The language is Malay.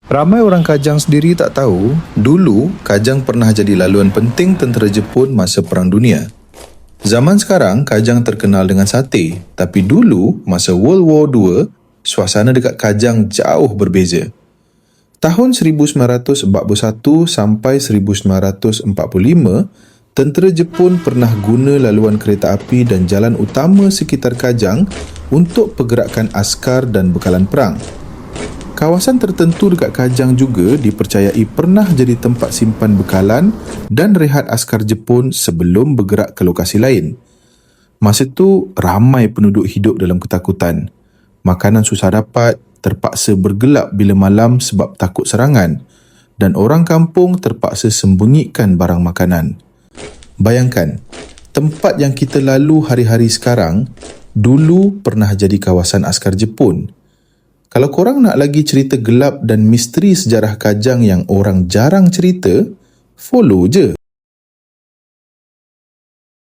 Ramai orang Kajang sendiri tak tahu, dulu Kajang pernah jadi laluan penting tentera Jepun masa Perang Dunia. Zaman sekarang, Kajang terkenal dengan sate, tapi dulu, masa World War II, suasana dekat Kajang jauh berbeza. Tahun 1941 sampai 1945, tentera Jepun pernah guna laluan kereta api dan jalan utama sekitar Kajang untuk pergerakan askar dan bekalan perang. Kawasan tertentu dekat Kajang juga dipercayai pernah jadi tempat simpan bekalan dan rehat askar Jepun sebelum bergerak ke lokasi lain. Masa tu, ramai penduduk hidup dalam ketakutan. Makanan susah dapat, terpaksa bergelap bila malam sebab takut serangan, dan orang kampung terpaksa sembunyikan barang makanan. Bayangkan, tempat yang kita lalu hari-hari sekarang, dulu pernah jadi kawasan askar Jepun. Kalau korang nak lagi cerita gelap dan misteri sejarah Kajang yang orang jarang cerita, follow je